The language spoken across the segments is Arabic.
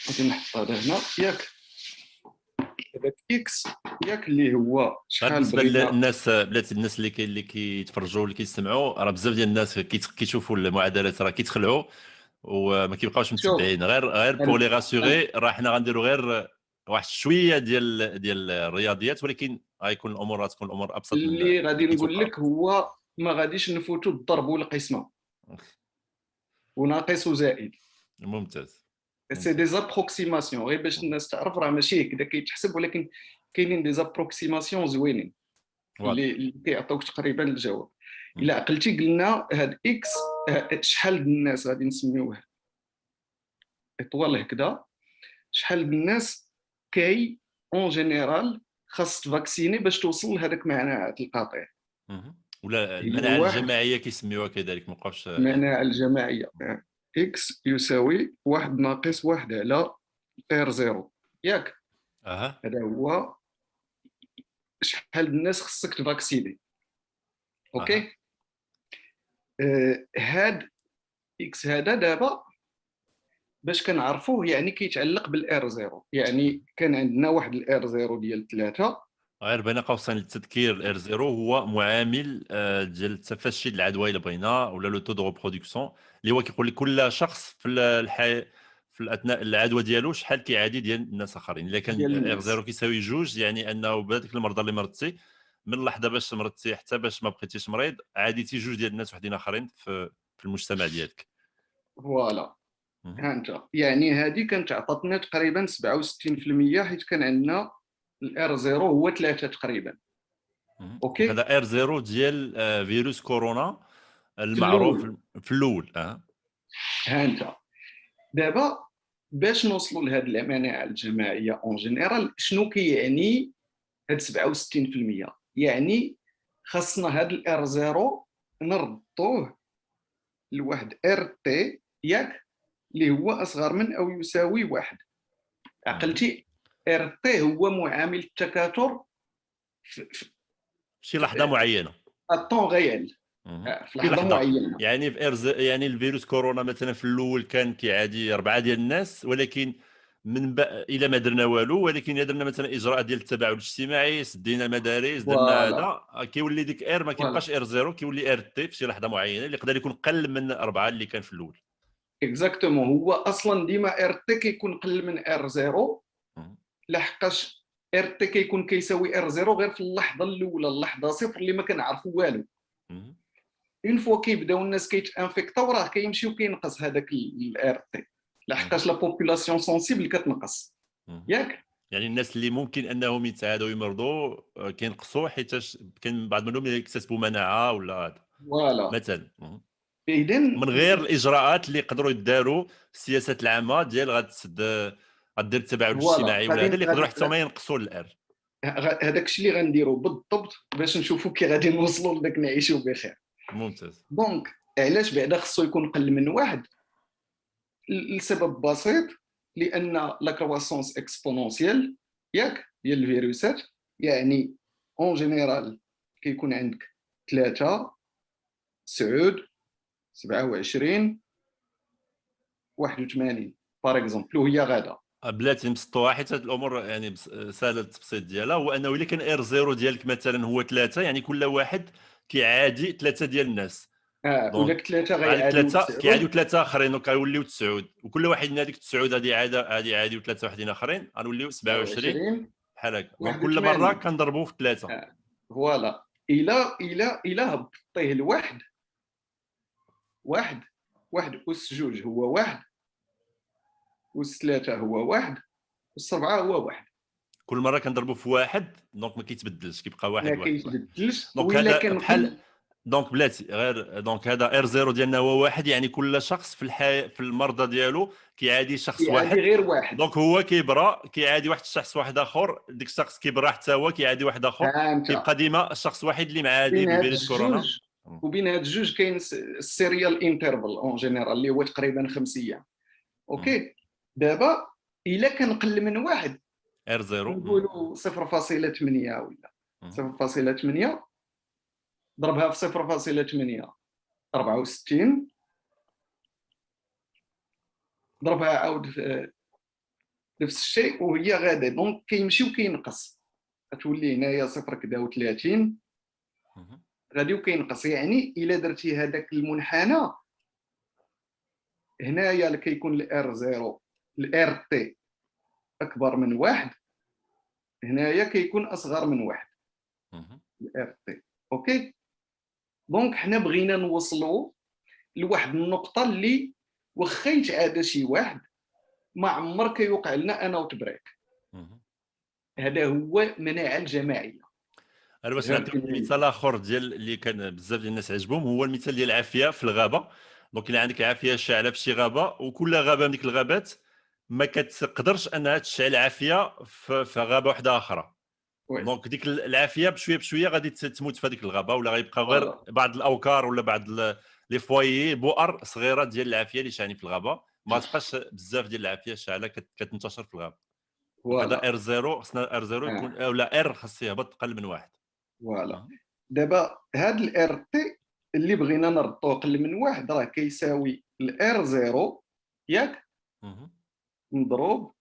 غادي نحط هذا هنا ياك. هذاك اكس ياك اللي هو شحال بالنسبه بغينا. للناس بلاتي، الناس اللي كيتفرجوا اللي كيستمعوا، راه بزاف ديال الناس كيشوفوا المعادلات راه كيتخلعوا وما كيبقاوش شوف متبعين. غير بور لي راسيغي، راه حنا غنديروا غير واحد شويه ديال الرياضيات، ولكن غيكون الامور غتكون الامور ابسط من اللي اللي غادي نقول كيتوقعوا. لك هو ما غاديش نفوتوا الضرب والقسمه وناقص وزائد. ممتاز سي دي ممتاز. زابروكسيماسيون غير باش الناس تعرف، راه ماشي هكذا كيتحسب، ولكن كاينين دي زابروكسيماسيون زوينين واضح. اللي كيعطيوك تقريبا الجواب. الا عقلتي قلنا هاد اكس شحال د الناس غادي نسميوه اطوال هكذا، شحال د الناس كاي اون جينيرال خاص تفاكسيني باش توصل لهذاك مناعه القطيع. ولا هي المناعه واحد الجماعيه كيسميوها كذلك، ما بقاوش يعني. المناعه الجماعيه اكس يساوي 1 ناقص 1 على ار زيرو ياك. اها هذا هو شحال الناس خصك تفاكسيني. اها. اوكي. هاد اكس هذا دابا باش كنعرفوه يعني كيتعلق بالار زيرو، يعني كان عندنا واحد الار زيرو ديال 3. غير بين قوسين للتذكير، الار زيرو هو معامل ديال التفشي العدوى الا بغينا، ولا لو تو دو ريبرودكسيون، اللي هو كيقول لك كل شخص في اثناء العدوى ديالو شحال كيعادي ديال الناس اخرين. الا كان ديال ار زيرو الناس كيساوي 2، يعني انه بهذيك المرضى اللي مرضتي من اللحظه باش مرضتي حتى باش ما بقيتيش مريض، عاديتي 2 ديال الناس وحدين اخرين في المجتمع ديالك. فوالا. مهم. ها انت يعني هذه كانت عطاتنا تقريبا 67%، حيت كان عندنا الار زيرو هو 3 تقريبا. دونك اوكي. هذا ار زيرو ديال فيروس كورونا في المعروف الاول في الاول. ها انت دابا باش نوصلوا لهذه المناعه الجماعيه اون جينيرال شنو كيعني هاد 67%؟ يعني خاصنا هاد الار زيرو نردوه لواحد ار تي ياك، اللي هو اصغر من او يساوي 1. مهم. عقلتي ار تي هو معامل التكاثر في شي لحظه معينه. الطون ريال، مهم. في شي لحظه لحظه، معينه. يعني في يعني الفيروس كورونا مثلا في الاول كان كيعادي 4 ديال الناس، ولكن الى ما درنا والو، ولكن الا درنا مثلا اجراء ديال التباعد الاجتماعي، سدينا المدارس، درنا فوالا هذا، كيولي ديك ار ما فوالا كيبقاش ار زيرو، كيولي ار تي في شي لحظه معينه اللي يقدر يكون قل من 4 اللي كان في الاول. اكزاكتومون. هو اصلا ديما ار تي كيكون قل من ار زيرو، مهم. لحقاش ار تي كيكون كيساوي ار زيرو غير في اللحظه الاولى، اللحظه صفر اللي ما كنعرفوا والو. مهم. اون فوا كيبداو الناس كيتانفيكتاو راه كيمشي وكينقص هذاك الار تي، مهم. لحقاش لا بوبولاسيون سونسيبل كتنقص مهم. ياك. يعني الناس اللي ممكن انهم يتعادوا ويمرضوا كينقصوا، حيت كاين بعض منهم يكتسبوا مناعه ولا هذا فوالا. مثلا. اذا من غير الاجراءات اللي يقدروا يداروا، السياسات العامه ديال غدير التباعد فوالا الاجتماعي ولا هذا غادي اللي يقدروا حتى هما ينقصوا الار. هذاك الشيء اللي غنديروا بالضبط باش نشوفوا كي غادي نوصلوا لذاك نعيشوا بخير. ممتاز. دونك علاش بعدا خصو يكون قل من 1؟ لسبب بسيط، لان لا كرواسونس اكسبونونسيال ياك ديال الفيروسات، يعني اون جينيرال كيكون عندك 3 9 27 81 باغ اكزومبل، وهي غادا. بلاتي نبسطوها، حيت هذه الامور يعني سهله التبسيط ديالها، هو انه الا كان ار زيرو ديالك مثلا هو 3، يعني كل واحد كيعادي 3 ديال الناس. وداك دونك 3 هذيك غيعاديو 3 كيعاديو 9 3 اخرين، دونك غيوليو 9، وكل واحد من هذيك 9 هذه عاده، هذه عادي، و3 وحدين اخرين غنوليو 27 27 بحال هكا. دونك كل مره 81. كنضربوا في 3. فوالا. الى هبطيه لواحد، واحد واحد أس جوج هو واحد، أس ثلاثة هو واحد، أس أربعة هو واحد. كل مره كنضربوا في واحد، دونك ما كيتبدلش، كيبقى ما واحد واحد واحد. كيتبدلش. دونك وإلا هذا كان بحال، قل دونك بلاتي غير، دونك هذا ار زيرو ديالنا هو واحد، يعني كل شخص في المرضى ديالو كيعادي شخص يعادي واحد. غير واحد. دونك هو كيبرى كيعادي واحد الشخص واحد اخر، ديك الشخص كيبرى حتى هو كيعادي واحد اخر، ها أنت كيبقى ديما الشخص الواحد اللي معادي بين هاد بفيروس كورونا. الجوج، وبين هاد الجوج كاين السيريال انترفال اون جينيرال اللي هو تقريبا 5 ايام. اوكي. دابا الا كان قل من واحد، ار زيرو. نقولوا 0.8 ولا 0.8، ضربها في 0.8 64، ضربها عاود في نفس الشيء وهي غاده، دونك كيمشي وكينقص، غتولي هنايا 0.30 غادي وكينقص. يعني الا درتي هذاك المنحنى هنايا اللي كيكون الار 0 الار تي اكبر من واحد، هنايا كيكون اصغر من واحد الار تي. اوكي، دونك حنا بغينا نوصلوا لواحد النقطه اللي واخا يتعادى شي واحد ما عمر كيوقع لنا انا وتبريك. هذا هو مناعه الجماعيه. انا باش نعطيك مثال اخر ديال اللي كان بزاف ديال الناس عجبهم، هو المثال ديال العافيه في الغابه. دونك الا عندك عافيه شاعله في شي غابه، وكل غابه من ديك الغابات ما كتقدرش انها تشعل عافيه في غابه واحده اخرى. دونك ديك العافيه بشويه بشويه غادي تموت في هذيك الغابه، ولا غيبقى غير بعض الاوكار ولا بعض لي فوايي بؤر صغيره ديال العافيه اللي شاعلين في الغابه، ما تبقاش بزاف ديال العافيه شاعله كتنتشر في الغابه. هذا ار 0 خصنا ار 0 يكون اولا ار خاص يهبط اقل من واحد. فوالا. دابا هاد الار تي اللي بغينا نربطو اقل من واحد راه كيساوي الار 0 ياك مضروب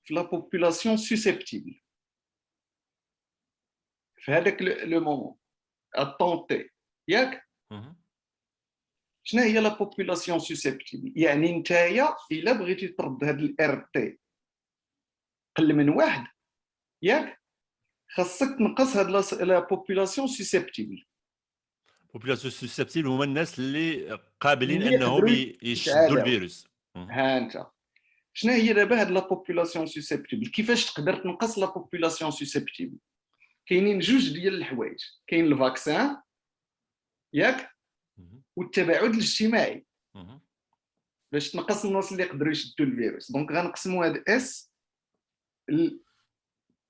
في لا بوبولاسيون سوسيبتيبل في هذاك لو مومون الطون تي ياك. شنو هي لا بوبولاسيون سوسيبتيبل؟ يعني نتايا الا بغيتي ترد هاد الار تي اقل من واحد ياك خاصك تنقص هاد لا بوبولاسيون سوسيبتيبل. بوبولاسيون سوسيبتيبل هما الناس اللي قابلين اللي انهم يقدروا يشدوا الفيروس. ها انت شنو هي دابا هاد لا بوبولاسيون سوسيبتيبل؟ كيفاش تقدر تنقص لا بوبولاسيون سوسيبتيبل؟ كاينين جوج ديال الحوايج، كاين الفاكسان ياك والتباعد الاجتماعي باش تنقص الناس اللي يقدروا يشدوا الفيروس. دونك غنقسموا هاد اس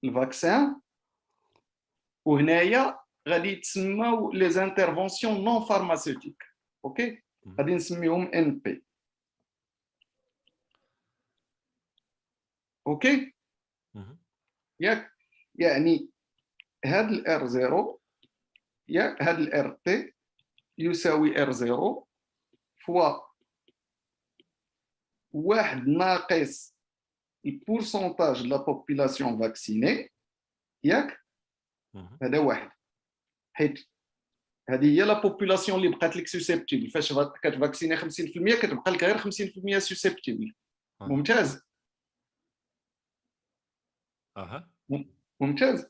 الفاكسان، وهنايا غادي يتسموا لي زانترفونسيون نون فارماسيوتيك. اوكي، غادي نسميهم ان بي. اوكي ياك، يعني هاد الار 0 ياك هاد الار تي يساوي ار 0 فوا واحد ناقص البورسونتاج لا بوبولاسيون فاكسيني ياك. هذا واحد، حيت هذه هي لا بوبولاسيون اللي بقات لك سوسيبتيبل. فاش كتفاكسيني 50% كتبقى لك غير 50% سوسيبتيبل. ممتاز. ممتاز.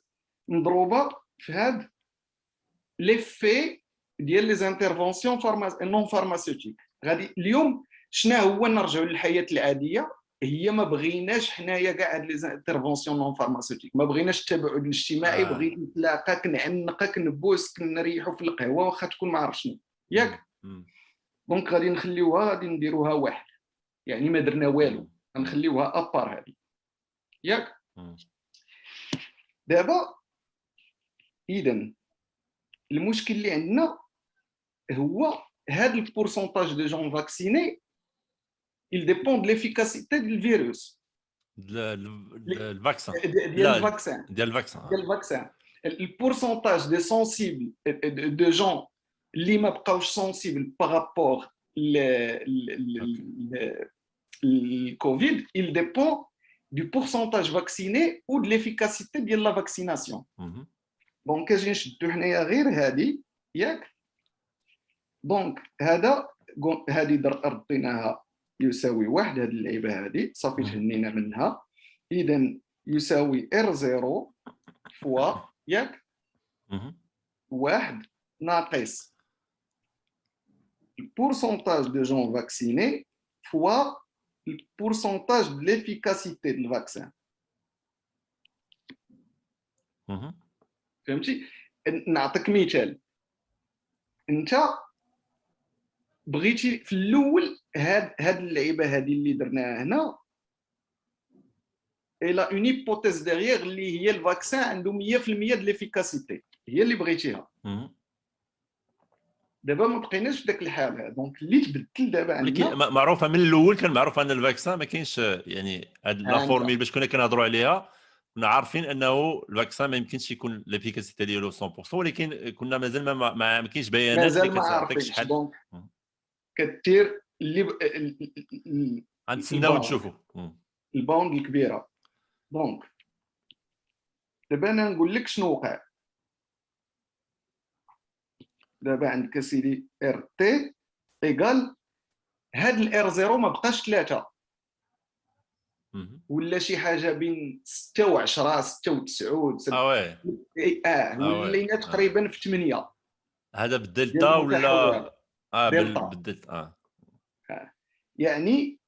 مضروبه في هاد ليفي ديال لي زانترفونسيون نون فارماسيوتيك. غادي اليوم شنو هو نرجعوا للحياه العاديه، هي ما بغيناش حنايا كاع هاد لي زانترفونسيون نون فارماسيوتيك، ما بغيناش التباعد الاجتماعي. بغيت نتلاقاك نعنقك نبوسك نريحوا في القهوه واخا تكون ما عرف شنو ياك. دونك غادي نخليوها، غادي نديروها واحد، يعني ما درنا والو، غنخليوها ابار هذه ياك. دابا اذا المشكل اللي عندنا هو هاد البورسونتاج دو جون فاكسيني il dépend de l'efficacité du virus الفاكسان ديال الفاكسان. البورسونتاج دي سونسيبل دو جون اللي ما بقاوش سونسيبل بارابور الكوفيد il dépend du pourcentage vacciné ou de l'efficacité ديال لا فاكسيناسيون. دونك كاجي نشدو حنايا غير هادي ياك. دونك هادي رديناها يساوي واحد، هذه اللعيبه هذه صافي تهنينا منها. اذا يساوي ار 0 فوا ياك واحد ناقص البورسونتاج دو جون فاكسيني فوا البورسونتاج دو ليفيكاسيتي دو الفاكسان. فهمتي؟ نعطيك مثال. انت بغيتي في الاول هاد اللعيبه هذه اللي درناها هنا الى اون هيبوتيز ديغيغ اللي هي الفاكسان عنده 100% د ليفيكاسيتي، هي اللي بغيتيها. دابا ما بقيناش في ذاك الحال هذا. دونك اللي تبدل دابا عندنا معروفه من الاول، كان معروف ان الفاكسان ما كاينش، يعني هاد لا فورميل باش كنا كنهضروا عليها كنا عارفين انه الفاكسان ما يمكنش يكون ليفيكاسيتي ديالو 100%، ولكن كنا مازال ما كاينش بيانات اللي كتعطيك شحال. دونك كدير اللي غنتسناو تشوفوا الباوند الكبيره. دونك دابا انا نقول لك شنو وقع. دابا عندك اسيدي ار تي ايكال هاد الار زيرو ما بقاش 3 ولا شي حاجه بين 6 و 10 6 و 9 اه وي وي ولينا تقريبا في 8 هذا ديال بالدلتا ولا المتحورات دلتا. بالدلتا يعني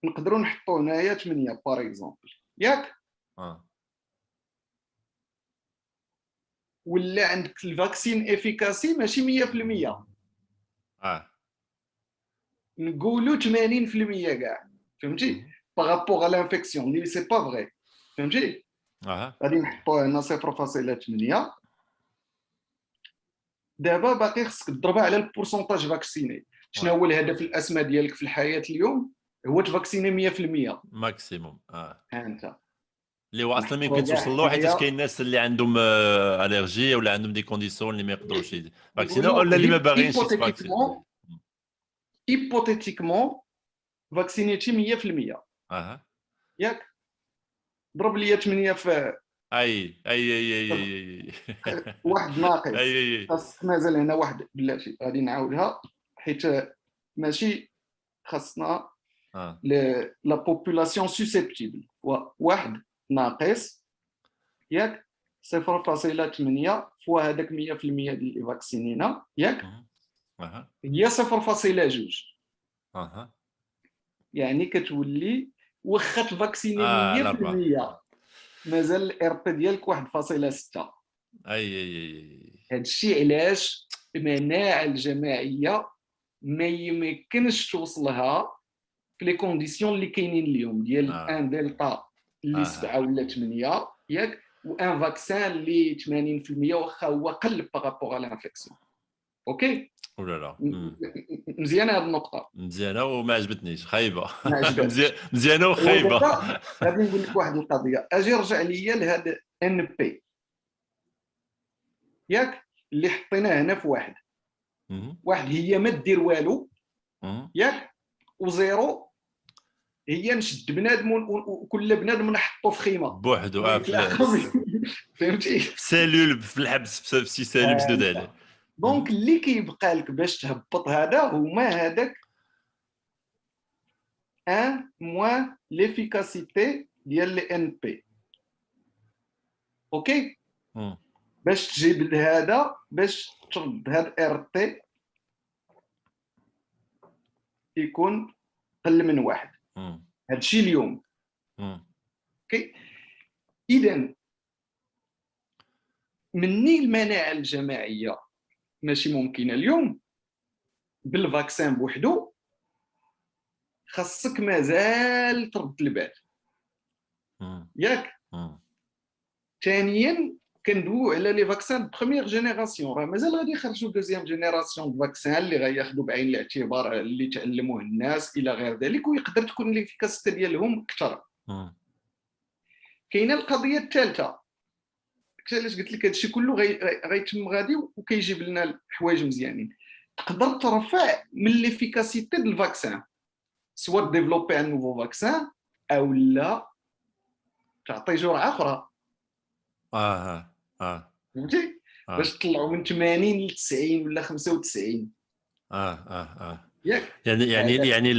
نقدروا نحطوا هنايا 8 باغ اكزومبل ياك. ولا عندك الفاكسين افيكاسي ماشي 100%، نقولوا 80% كاع، فهمتي؟ بارابور على لانفيكسيون اللي سي با فري، فهمتي؟ غادي نحطوا هنا 0.8. دابا باقي خصك تضربها على البورسونتاج فاكسيني. شنو هو الهدف الاسمى ديالك في الحياه اليوم؟ هو تفاكسيني 100%. ماكسيموم ها انت اللي هو اصلا ما نحطوا يمكن توصل كاع له، حيت هنايا كاين الناس اللي عندهم الرجي ولا عندهم دي كونديسيون اللي ما يقدروش يفاكسينو، نقولوا ولا اللي ما باغينش يتفاكسين. هيبوتيتيكمون فاكسينيتي 100%، ياك؟ ضرب لي 8 في اي واحد ناقص. اي خاصك مازال هنا واحد بلاتي، غادي نعاودها حيت ماشي خاصنا لا بوبولاسيون سوسيبتيبل. واحد ناقص ياك 0.8 فوا هذاك 100% ديال اللي فاكسينينا، ياك؟ هي 0.2. يعني كتولي واخا تفاكسيني 100% مازال الار بي ديالك 1.6. هادشي علاش المناعه الجماعيه ما يمكنش توصلها في لي كونديسيون اللي كاينين اليوم ديال ان دلتا اللي 7 ولا 8 ياك، وان فاكسان اللي 80% واخا هو قل بارابور على لانفيكسيون. اوكي ولا لا مزيانه هذه النقطه، مزيانه وما عجبتنيش، خايبه. ما عجبتش. مزيانه وخايبه. غادي نقول لك واحد القضيه، اجي رجع ليا لهذا ان بي ياك اللي حطيناه هنا في واحد هي ما دير والو ياك، وزيرو هي نشد بنادم وكل بنادم نحطو في خيمه بوحدو فهمتي؟ في سيلول في الحبس، في سي سيلول مسدود عليه. دونك اللي كيبقى لك باش تهبط هذا هما هذاك ان موان ليفيكاسيتي ديال لي ان بي. اوكي باش تجيب هذا، باش ترد هذا ار تي يكون قل من واحد. هادشي اليوم. اوكي اذا مني المناعه الجماعيه ماشي ممكنه اليوم بالفاكسان بوحدو، خاصك مازال ترد البال ياك. ثانيا كندويو على لي فاكسان بروميير جينيراسيون، راه مازال غادي يخرجوا دوزيام جينيراسيون فاكسان اللي غياخذوا بعين الاعتبار اللي تعلموه الناس الى غير ذلك، ويقدر تكون ليفيكاسيتي ديالهم اكثر. كاينه القضيه الثالثه، علاش قلت لك هادشي كله غيتم غادي وكيجيب لنا الحوايج مزيانين. تقدر ترفع من ليفيكاسيتي ديال الفاكسان، سواء ديفلوبي ان نوفو فاكسان او لا تعطي جرعه اخرى. فهمتي؟ باش تطلعوا من 80 ل 90 ولا 95. ياك يعني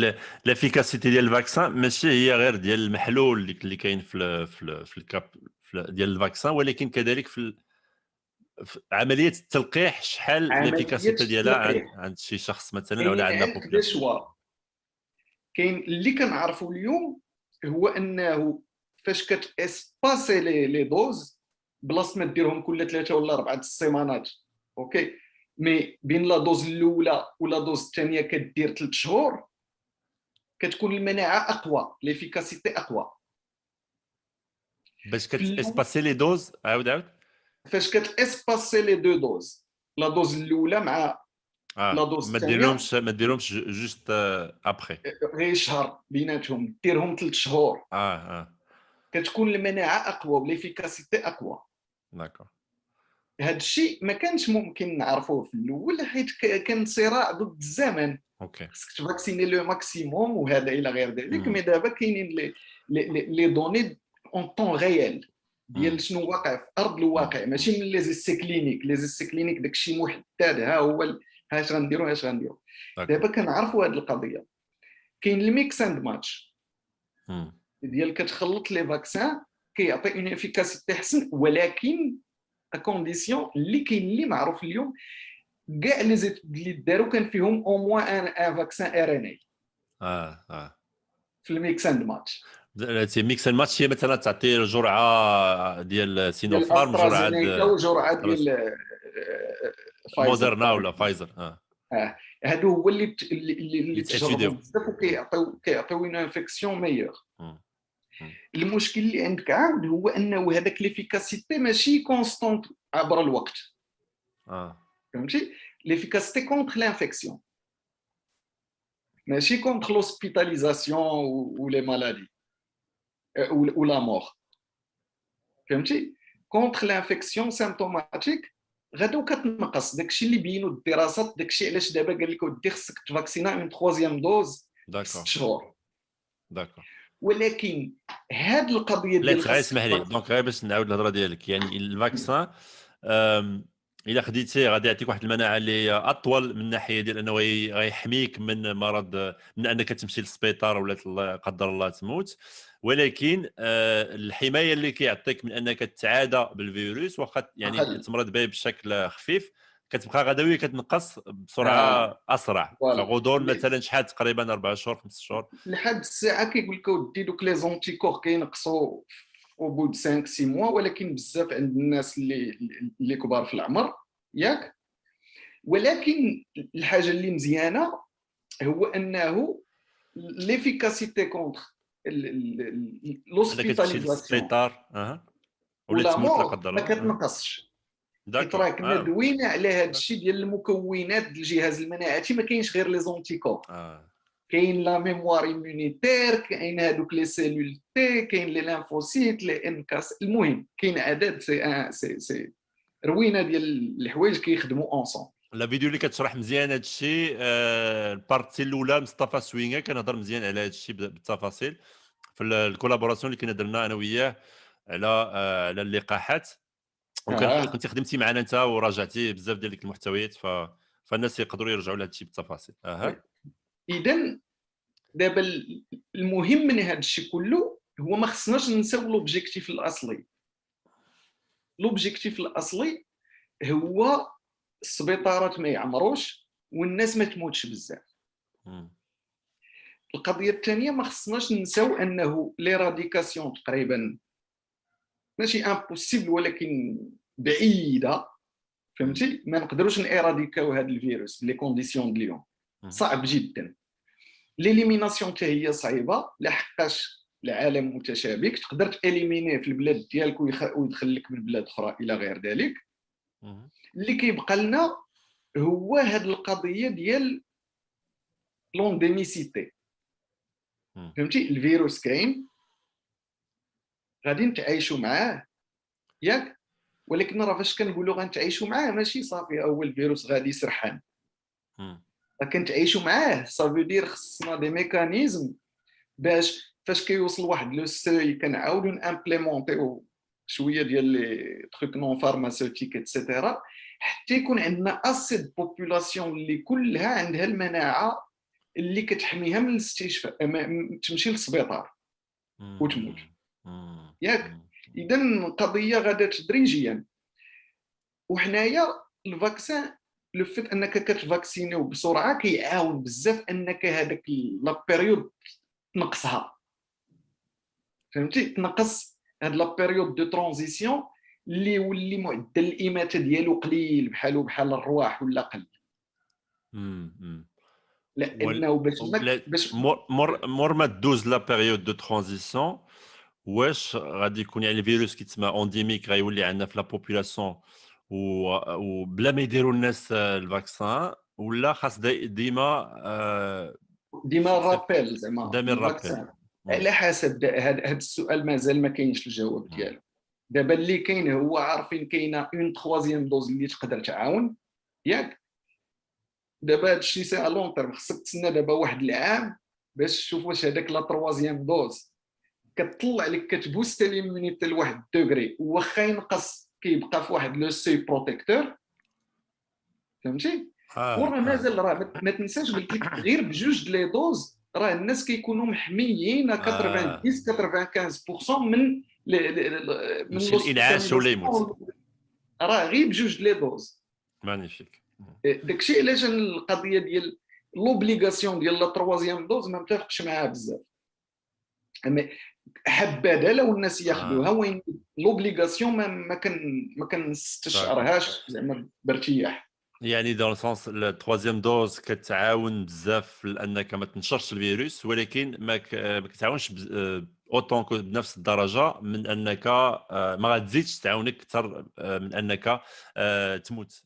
لافيكاسيتي ديال الفاكسان ماشي هي غير ديال المحلول اللي كاين في الكاب ديال الفاكسان، ولكن كذلك في عمليه التلقيح، شحال لافيكاسيتي ديالها عند شي شخص مثلا ولا عندنا بوبولاسيون. كاين اللي كنعرفوا اليوم هو انه فاش كتاسباسي لي دوز بلاصه ما ديرهم كل 3 ولا 4 السيمانات، اوكي، مي بين لا دوز الاولى ولا دوز الثانيه كدير 3 شهور، كتكون المناعه اقوى، ليفيكاسيتي اقوى. باش كتاسباسي لي دوز عاود فاش كتاسباسي لي دو دوز، لا دوز الاولى مع لا دوز الثانيه ما ديرهمش جوست ابري، غير شهر بيناتهم، ديرهم 3 شهور. كتكون المناعه اقوى وليفيكاسيتي اقوى. داكور. هذا الشيء ما كانش ممكن نعرفوه في الاول، حيت كان صراع ضد الزمن. اوكي خصك تفاكسيني لو ماكسيموم وهذا الى غير ذلك. مم. مي دابا كاينين لي دوني اون طون ريال مم. ديال شنو واقع في ارض الواقع، ماشي من لي زيسي كلينيك. لي زيسي كلينيك داكشي محدد، ها هو ها اش غنديروا اش غنديروا. داكور. دابا كنعرفوا هذه القضيه. كاين الميكس اند ماتش مم. ديال كتخلط لي فاكسان كيعطي اون افيكاسيتي احسن، ولكن ا كونديسيون اللي كاين اللي معروف اليوم كاع لي زيت اللي داروا كان فيهم او موان ان فاكسان ار ان اي اه في الميكس اند ماتش سي ميكس الماتش، هي مثلا تعطي جرعه ديال ديال سينوفارم، جرعه استرازينيكا وجرعه ديال فايزر مودرنا باغ ولا اكزومبل. فايزر. هادو هو اللي تجربوا يتاتيديو. بزاف وكيعطيو اون انفيكسيون ميور. مم. مم. المشكل اللي عندك عاود هو انه هذاك ليفيكاسيتي ماشي كونستونت عبر الوقت، اه فهمتي؟ ليفيكاسيتي كونتر لانفيكسيون، ماشي كونتر لوسبيتاليزاسيون و لي مالادي ou la mort. فهمتي؟ كونتر لانفيكسيون سيمبتوماتيك غادو كتنقص. داكشي اللي بينوا الدراسات، داكشي علاش دابا قال لك ودي خصك تفاكسينا اون تخوازيام دوز في 6 داكور شهور. داكور. ولكن هاد القضيه لا ديال غير خاصك اسمح لي، دونك غير باش نعاود الهضره ديالك، يعني الفاكسان الا خديتيه غادي يعطيك واحد المناعه اللي هي اطول من ناحيه ديال انه غيحميك من مرض، من انك تمشي للسبيطار ولا لا قدر الله تموت. ولكن الحمايه اللي كيعطيك من انك تتعادى بالفيروس واخا يعني اقل. تمرض به بشكل خفيف، كتبقى غدويه كتنقص اه بسرعه اسرع. فوالا. كغضون مثلا شحال تقريبا 4 شهور 5 شهور. لحد الساعه كيقول لك ودي دوك لي زونتيكور كينقصوا او بو دو 5 6 موا، ولكن بزاف عند الناس اللي كبار في العمر، ياك. ولكن الحاجه اللي مزيانه هو انه ليفيكاسيتي كونتر انك تمشي لوسبيتاليزاسيون للسبيطار ولا ولا تموت لا مور قدر ما الله. كتنقصش. حيت داكور راه كنا دوينا على هذا داكور. الشيء ديال المكونات ديال الجهاز المناعي. ما كاينش غير لي زونتيكور، اه كاين لا ميموار ايمونيتير، كاين هذوك لي سيلول تي، كاين لي لانفوسيت، لي انكاس. المهم كاين عدد سي روينه ديال الحوايج كيخدموا اونصون. لا فيديو اللي كتشرح مزيان هذا الشيء، البارتي الاولى مصطفى سوينغا كنهضر مزيان على هذا الشيء بالتفاصيل في الكولابوراسيون اللي كنا درنا انا وياه على على اللقاحات. اه وكنت خدمتي معنا انت وراجعتي بزاف ديال ديك المحتويات، فالناس يقدروا يرجعوا لهذا الشيء بالتفاصيل. اذا دابا المهم من هذا الشيء كله هو ما خصناش ننساو لوبجيكتيف الاصلي. لوبجيكتيف الاصلي هو السبيطارات ما يعمروش والناس ما تموتش بزاف. مم. القضيه الثانيه ما خصناش ننساو انه ليراديكاسيون تقريبا ماشي امبوسيبل ولكن بعيده، فهمتي؟ ما نقدروش نيراديكاو هذا الفيروس بلي كونديسيون ديال اليوم، صعب جدا. ليليميناسيون حتى هي صعيبه لحقاش العالم متشابك. تقدر تاليمينيه في البلاد ديالك ويدخل لك من بلاد اخرى الى غير ذلك. اللي كيبقى لنا هو هذه القضيه ديال لونديميسيتي، فهمتي؟ الفيروس كاين غادي نتعايشوا معاه، ياك. ولكن راه فاش كنقولوا غنتعايشوا معاه ماشي صافي اول فيروس غادي يسرحان، راه كنتعايشوا معاه صافي دير خصنا دي ميكانيزم باش فاش كيوصل واحد لو سوي كنعاودوا نامبليمونطيو شويه ديال لي تروك نون فارماسيوتيك ايتترا حتى يكون عندنا اسيد بوبولاسيون اللي كلها عندها المناعه اللي كتحميها من الاستشفاء تمشي للسبيطار وتموت، ياك. اذا قضيه غادا تدريجيا. وحنايا الفاكسان لو فيت انك كتفاكسينيو بسرعه كيعاون بزاف انك هذاك لا بيريود تنقصها، فهمتي؟ تنقص هاد لا بيريود دو ترانزيسيون اللي يولي معدل الاماته ديالو قليل بحال الرواح ولا قل. لانه باش مور ما دوز لا بيريود دو ترانزيسيون، واش غادي يكون يعني الفيروس كيتسمى اونديميك غيولي عندنا في لا بوبولاسيون وبلا ما يديروا الناس الفاكسان، ولا خاص ديما ديما رابيل زعما دامي الرابيل؟ الفاكسان على حسب. هذا السؤال مازال ما كاينش الجواب ديالو. دابا اللي كاين هو عارفين كاينه اون تخوازيام دوز اللي تقدر تعاون، ياك. دابا هذا الشيء سي ا لون تيرم، خصك تسنى دابا واحد العام باش تشوف واش هذاك لا تروازيام دوز كتطلع لك كتبوست ليمونيتي لواحد الدوغري، واخا ينقص كيبقى في واحد لو سي بروتيكتور، فهمتي؟ وراه مازال راه ما تنساش قلت لك غير بجوج لي دوز راه الناس كيكونوا محميين 90 95% من ماشي الانعاش ولا يموت. راه غير بجوج لي دوز. مانيفيك. داكشي علاش القضيه ديال لوبليغاسيون ديال لا تروازيام دوز ما متفقش معاها بزاف. اما حبذا لو الناس ياخذوها، وين لوبليغاسيون ما كنستشعرهاش زعما بارتياح. يعني دون سونس التروازيام دوز كتعاون بزاف لانك ما تنشرش الفيروس، ولكن ما كتعاونش اوتون بنفس الدرجه من انك ما غتزيدش تعاونك اكثر من انك تموت